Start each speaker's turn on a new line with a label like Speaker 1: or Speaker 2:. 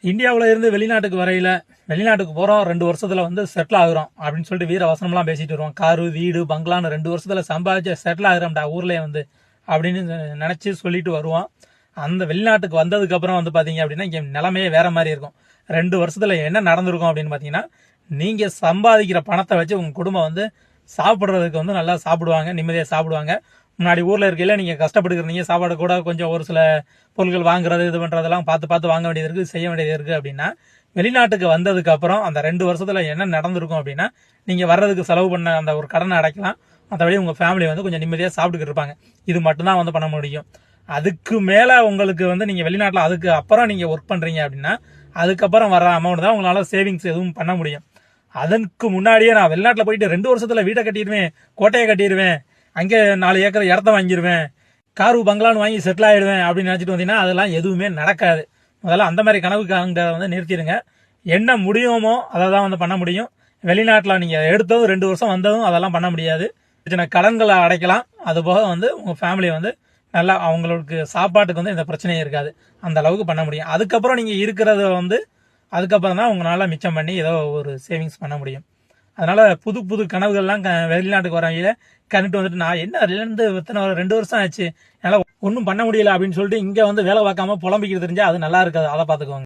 Speaker 1: இந்தியாவுல இருந்து வெளிநாட்டுக்கு வரையில வெளிநாட்டுக்கு போறோம் 2 வருஷத்துல வந்து செட்டில் ஆகுறோம் அப்படின்னு சொல்லிட்டு வீர வசனம்லாம் பேசிட்டு வருவோம். காரு வீடு பங்களான்னு 2 வருஷத்துல சம்பாதிச்சு செட்டில் ஆகுறோம்டா ஊர்லயே வந்து அப்படின்னு நினைச்சு சொல்லிட்டு வருவோம். அந்த வெளிநாட்டுக்கு வந்ததுக்கு அப்புறம் வந்து பாத்தீங்க அப்படின்னா இங்க நிலைமையே வேற மாதிரி இருக்கும். 2 வருஷத்துல என்ன நடந்திருக்கும் அப்படின்னு பாத்தீங்கன்னா, நீங்க சம்பாதிக்கிற பணத்தை வச்சு உங்க குடும்பம் வந்து சாப்பிடுறதுக்கு வந்து நல்லா சாப்பிடுவாங்க, நிம்மதியா சாப்பிடுவாங்க. முன்னாடி ஊர்ல இருக்கையில நீங்க கஷ்டப்பட்டுக்கிறீங்க, சாப்பாடு கூட கொஞ்சம் ஒரு சில பொருட்கள் வாங்குறது இது பண்றதெல்லாம் பார்த்து பார்த்து வாங்க வேண்டியது இருக்கு, செய்ய வேண்டியது இருக்கு. அப்படின்னா வெளிநாட்டுக்கு வந்ததுக்கு அப்புறம் அந்த 2 வருஷத்துல என்ன நடந்திருக்கும் அப்படின்னா, நீங்க வர்றதுக்கு செலவு பண்ண அந்த ஒரு கடனை அடைக்கலாம், மற்றபடி உங்க ஃபேமிலி வந்து கொஞ்சம் நிம்மதியா சாப்பிட்டுக்கிட்டு இருப்பாங்க. இது மட்டும்தான் வந்து பண்ண முடியும். அதுக்கு மேல உங்களுக்கு வந்து நீங்க வெளிநாட்டுல அதுக்கு அப்புறம் நீங்க ஒர்க் பண்றீங்க அப்படின்னா, அதுக்கப்புறம் வர அமௌண்ட் தான் உங்களால சேவிங்ஸ் எதுவும் பண்ண முடியும். அதற்கு முன்னாடியே நான் வெளிநாட்டுல போயிட்டு 2 வருஷத்துல வீட்டை கட்டிடுவேன், கோட்டையை கட்டிடுவேன், அங்கே 4 ஏக்கர் இடத்த வாங்கிடுவேன், காரு பங்களான்னு வாங்கி செட்டில் ஆயிடுவேன் அப்படின்னு நினைச்சிட்டு வந்தீங்கன்னா அதெல்லாம் எதுவுமே நடக்காது. முதல்ல அந்த மாதிரி கனவுக்காக வந்து நிறுத்திடுங்க. என்ன முடியுமோ அதை தான் வந்து பண்ண முடியும். வெளிநாட்டில் நீங்க எடுத்ததும் 2 வருஷம் வந்ததும் அதெல்லாம் பண்ண முடியாது. சின்ன கடன்களை அடைக்கலாம். அது போக வந்து உங்க ஃபேமிலி வந்து நல்லா அவங்களுக்கு சாப்பாட்டுக்கு வந்து எந்த பிரச்சனையும் இருக்காது. அந்த அளவுக்கு பண்ண முடியும். அதுக்கப்புறம் நீங்க இருக்கிறத வந்து அதுக்கப்புறம் தான் உங்களால மிச்சம் பண்ணி ஏதோ ஒரு சேவிங்ஸ் பண்ண முடியும். அதனால புது புது கனவுகள்லாம் வெளிநாட்டுக்கு வரவங்க கண்டுட்டு வந்துட்டு நான் என்ன இருந்து இத்தனை 2 வருஷம் ஆச்சு, என்னால ஒன்றும் பண்ண முடியல அப்படின்னு சொல்லிட்டு இங்க வந்து வேலை பார்க்காம புலம்பிக்கிட்டு தெரிஞ்சா அது நல்லா இருக்காது. அதை பார்த்துக்கோங்க.